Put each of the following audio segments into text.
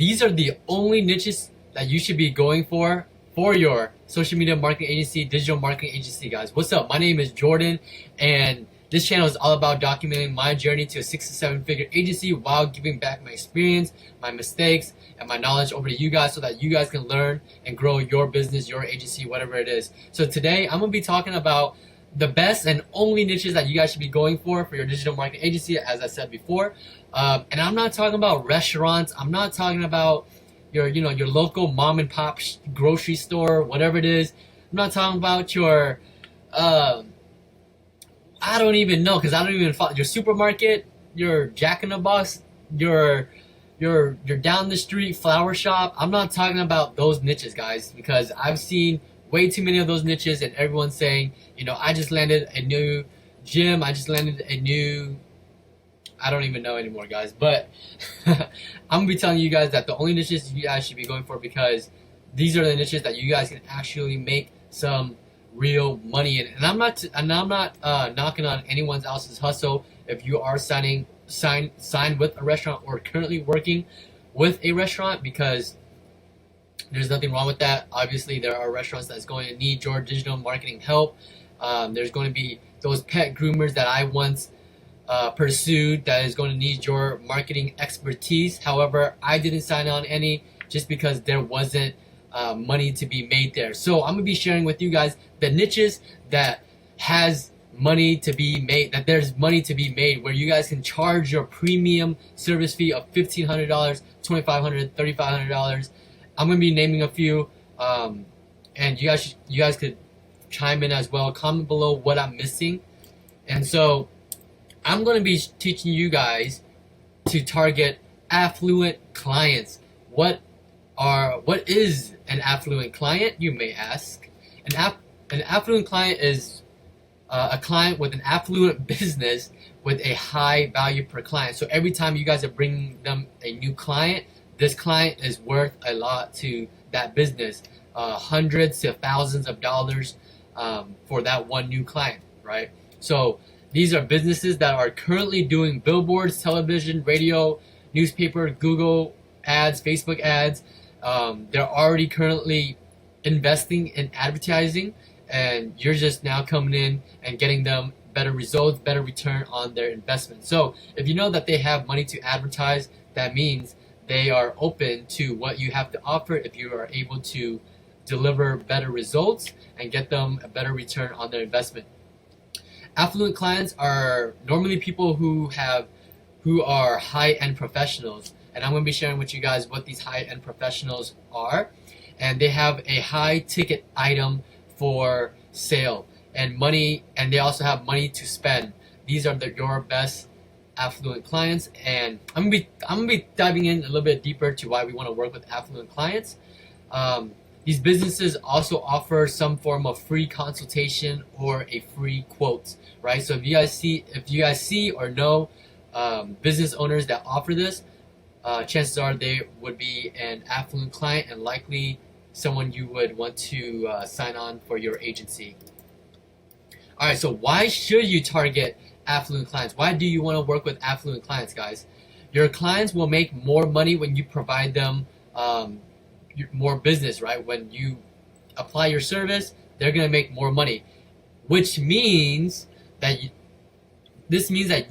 these are the only niches that you should be going for your social media marketing agency, digital marketing agency, guys. What's up? My name is Jordan, and this channel is all about documenting my journey to a 6 to 7 figure agency while giving back my experience, my mistakes, and my knowledge over to you guys so that you guys can learn and grow your business, your agency, whatever it is. So today I'm going to be talking about the best and only niches that you guys should be going for your digital marketing agency, as I said before. And I'm not talking about restaurants. I'm not talking about your local mom and pop grocery store, whatever it is. I'm not talking about your I don't even know, because I don't even follow your supermarket, your Jack in the Box, your down the street flower shop. I'm not talking about those niches, guys, because I've seen way too many of those niches, and everyone's saying, I just landed a new gym, I just landed a new, I don't even know anymore, guys. But I'm gonna be telling you guys that the only niches you guys should be going for, because these are the niches that you guys can actually make some real money in. And I'm not knocking on anyone else's hustle. If you are signed with a restaurant or currently working with a restaurant, because there's nothing wrong with that. Obviously, there are restaurants that's going to need your digital marketing help. There's going to be those pet groomers that I once pursued that is going to need your marketing expertise. However, I didn't sign on any just because there wasn't money to be made there. So I'm going to be sharing with you guys the niches that has money to be made, that there's money to be made, where you guys can charge your premium service fee of $1,500, $2,500, $3,500. I'm going to be naming a few, and you guys could chime in as well. Comment below what I'm missing. And so I'm going to be teaching you guys to target affluent clients. What is an affluent client, you may ask? An affluent client is a client with an affluent business with a high value per client. So every time you guys are bringing them a new client, this client is worth a lot to that business, hundreds to thousands of dollars for that one new client, right? So these are businesses that are currently doing billboards, television, radio, newspaper, Google ads, Facebook ads. They're already currently investing in advertising, and you're just now coming in and getting them better results, better return on their investment. So if you know that they have money to advertise, that means they are open to what you have to offer if you are able to deliver better results and get them a better return on their investment. Affluent clients are normally people who are high-end professionals, and I'm going to be sharing with you guys what these high-end professionals are. And they have a high-ticket item for sale and money, and they also have money to spend. These are your best affluent clients, and I'm gonna be diving in a little bit deeper to why we want to work with affluent clients. These businesses also offer some form of free consultation or a free quote, right? So if you guys see or know business owners that offer this, chances are they would be an affluent client and likely someone you would want to sign on for your agency. All right, so why should you target affluent clients? Why do you want to work with affluent clients, guys? Your clients will make more money when you provide them more business, right? When you apply your service, they're going to make more money, which means that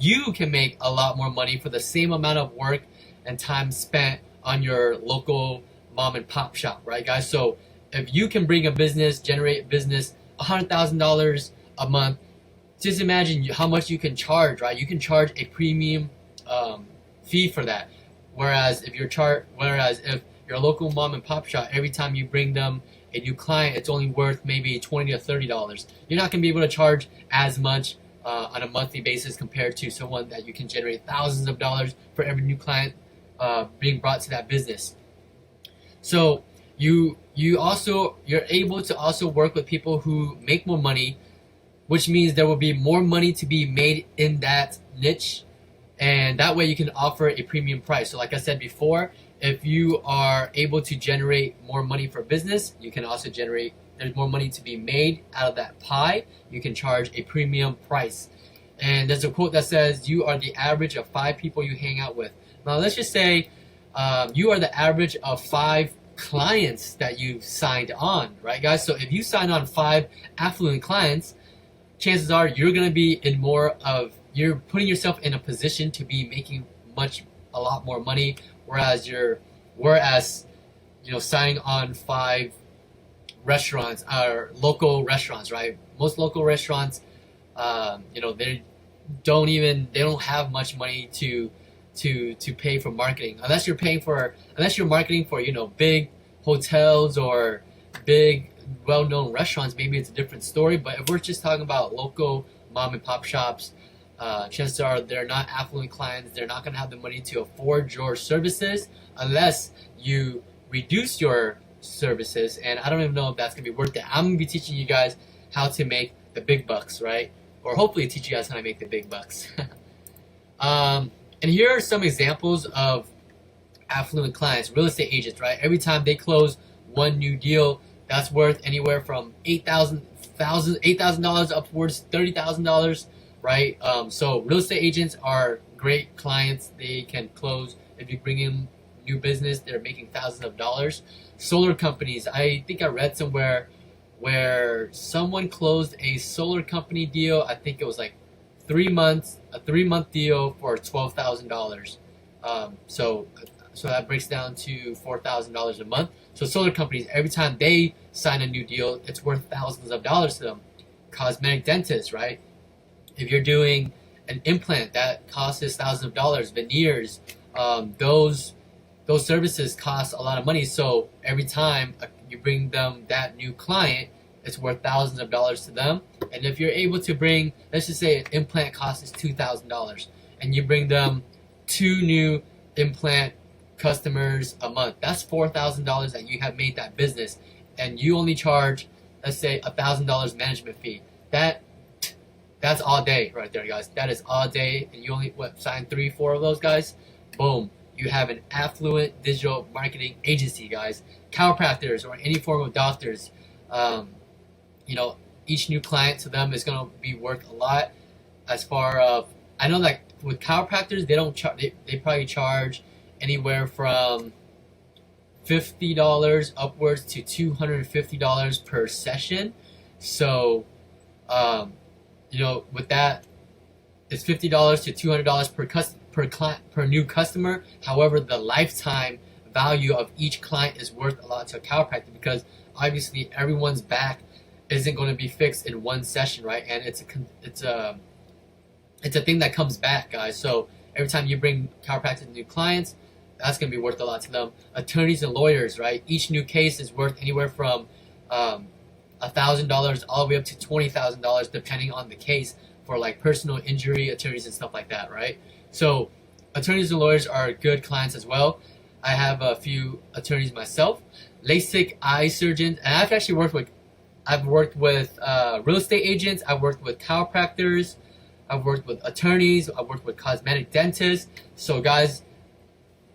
you can make a lot more money for the same amount of work and time spent on your local mom and pop shop, right, guys? So if you can bring a business, generate business, $100,000 a month, just imagine how much you can charge, right? You can charge a premium fee for that. Whereas if your local mom and pop shop, every time you bring them a new client, it's only worth maybe $20 to $30. You're not going to be able to charge as much on a monthly basis compared to someone that you can generate thousands of dollars for every new client being brought to that business. So you're able to also work with people who make more money, which means there will be more money to be made in that niche, and that way you can offer a premium price. So like I said before, if you are able to generate more money for business, you can also there's more money to be made out of that pie. You can charge a premium price. And there's a quote that says, you are the average of 5 people you hang out with. Now let's just say you are the average of 5 clients that you've signed on, right, guys? So if you sign on 5 affluent clients, chances are you're going to be in you're putting yourself in a position to be making a lot more money, whereas signing on 5 restaurants or local restaurants, right? Most local restaurants, they don't have much money to pay for marketing unless you're marketing for big hotels or big well-known restaurants. Maybe it's a different story, but if we're just talking about local mom and pop shops, chances are they're not affluent clients. They're not going to have the money to afford your services unless you reduce your services, and I don't even know if that's going to be worth it. I'm going to be teaching you guys how to make the big bucks, right? Or hopefully teach you guys how to make the big bucks. And here are some examples of affluent clients, real estate agents, right? Every time they close one new deal, that's worth anywhere from $8,000 upwards, $30,000, right? So real estate agents are great clients. They can close. If you bring in new business, they're making thousands of dollars. Solar companies, I think I read somewhere where someone closed a solar company deal. I think it was like a 3-month deal for $12,000. So that breaks down to $4,000 a month. So solar companies, every time they sign a new deal, it's worth thousands of dollars to them. Cosmetic dentists, right? If you're doing an implant that costs thousands of dollars, veneers, those services cost a lot of money. So every time you bring them that new client, it's worth thousands of dollars to them. And if you're able to bring, let's just say an implant cost is $2,000, and you bring them 2 new implant customers a month, that's $4,000 that you have made that business, and you only charge, let's say, $1,000 management fee. That's all day right there, guys. That is all day, and you only sign 3-4 of those guys. Boom. You have an affluent digital marketing agency, guys. Chiropractors or any form of doctors, each new client to them is going to be worth a lot. As far as I know, like with chiropractors, they don't they probably charge anywhere from $50 upwards to $250 per session. So, with that, it's $50 to $200 per new customer. However, the lifetime value of each client is worth a lot to a chiropractor, because obviously everyone's back isn't going to be fixed in one session, right? And it's a thing that comes back, guys. So every time you bring chiropractic new clients, that's going to be worth a lot to them. Attorneys and lawyers, right? Each new case is worth anywhere from $1,000 all the way up to $20,000, depending on the case, for like personal injury attorneys and stuff like that, right? So attorneys and lawyers are good clients as well. I have a few attorneys myself. LASIK eye surgeons, and I've worked with real estate agents. I've worked with chiropractors. I've worked with attorneys. I've worked with cosmetic dentists. So guys,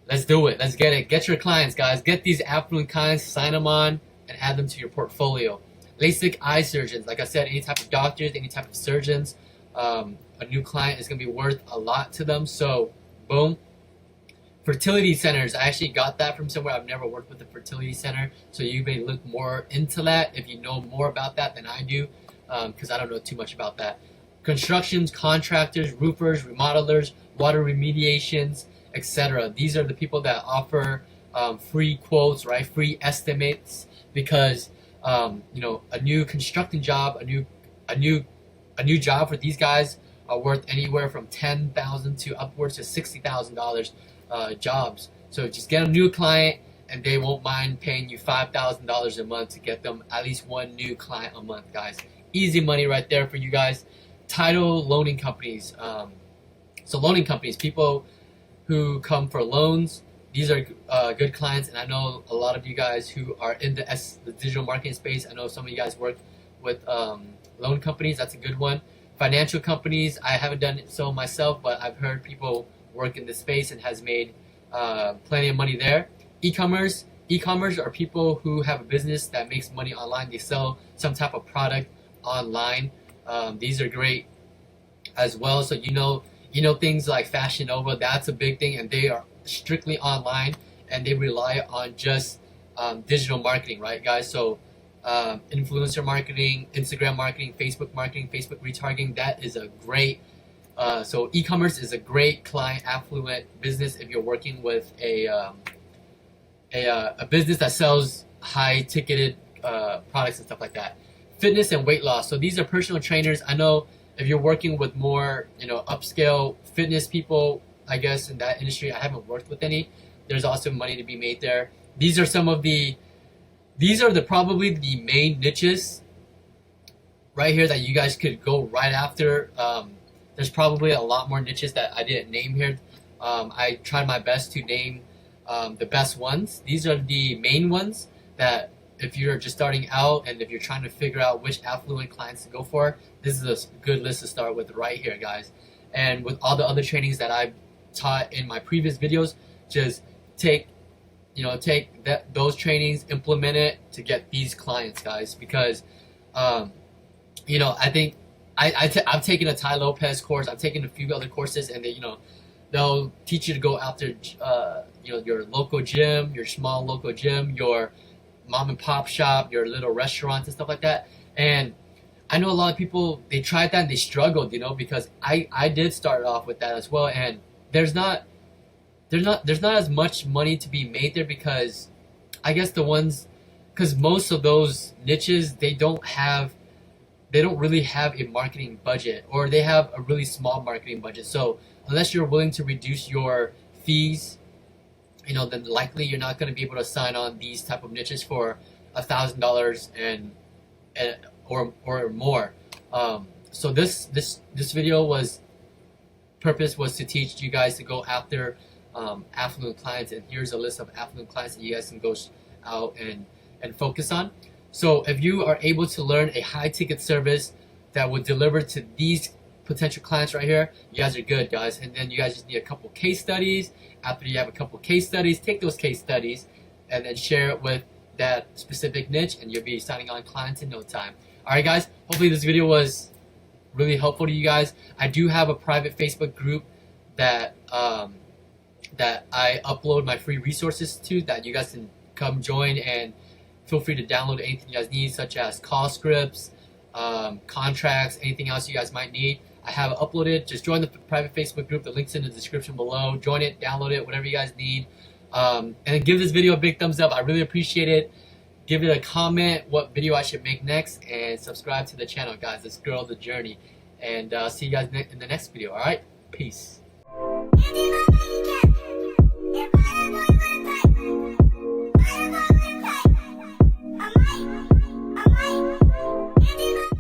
let's do it. Let's get it. Get your clients, guys. Get these affluent clients, sign them on, and add them to your portfolio. LASIK eye surgeons, like I said, any type of doctors, any type of surgeons, a new client is going to be worth a lot to them. So, boom. Fertility centers, I actually got that from somewhere. I've never worked with a fertility center, so you may look more into that if you know more about that than I do, because I don't know too much about that. Constructions, contractors, roofers, remodelers, water remediations, etc. These are the people that offer free quotes, right? Free estimates, because a new constructing job, a new job for these guys are worth anywhere from $10,000 to upwards to $60,000 jobs. So just get a new client, and they won't mind paying you $5,000 a month to get them at least one new client a month, guys. Easy money right there for you guys. Title loaning companies. So loaning companies, people who come for loans, these are good clients, and I know a lot of you guys who are in the digital marketing space. I know some of you guys work with loan companies. That's a good one. Financial companies, I haven't done it so myself, but I've heard people work in this space and has made plenty of money there. E-commerce are people who have a business that makes money online. They sell some type of product online. These are great as well. So you know things like Fashion Nova, that's a big thing, and they are strictly online. and they rely on just digital marketing, right, guys? So influencer marketing, Instagram marketing, Facebook retargeting, that is a great so e-commerce is a great client affluent business if you're working with a business that sells high ticketed products and stuff like that. Fitness and weight loss. So these are personal trainers. I know if you're working with more, upscale fitness people, I guess in that industry, I haven't worked with any. There's also money to be made there. These are probably the main niches right here that you guys could go right after. There's probably a lot more niches that I didn't name here. I tried my best to name the best ones. These are the main ones that if you're just starting out and if you're trying to figure out which affluent clients to go for, this is a good list to start with right here, guys. And with all the other trainings that I've taught in my previous videos, just take those trainings, implement it to get these clients, guys. Because I think I've taken a Tai Lopez course. I've taken a few other courses, and they'll teach you to go after your local gym, your small local gym, your mom and pop shop, your little restaurants and stuff like that. And I know a lot of people, they tried that and they struggled, because I did start off with that as well. And there's not as much money to be made there, because I guess because most of those niches, they don't really have a marketing budget, or they have a really small marketing budget. So unless you're willing to reduce your fees, then likely you're not going to be able to sign on these type of niches for $1,000 and or more. So this video purpose was to teach you guys to go after affluent clients, and here's a list of affluent clients that you guys can go out and focus on. So if you are able to learn a high ticket service that would deliver to these potential clients right here, you guys are good, guys. And then you guys just need a couple case studies. After you have a couple case studies, take those case studies and then share it with that specific niche, and you'll be signing on clients in no time. All right, guys, hopefully this video was really helpful to you guys. I do have a private Facebook group that I upload my free resources to, that you guys can come join, and feel free to download anything you guys need, such as call scripts, contracts, anything else you guys might need. I have it uploaded. Just join the private Facebook group. The link's in the description below. Join it, download it, whatever you guys need. And give this video a big thumbs up. I really appreciate it. Give it a comment what video I should make next, and subscribe to the channel, guys. Let's grow the journey. And see you guys in the next video. All right? Peace.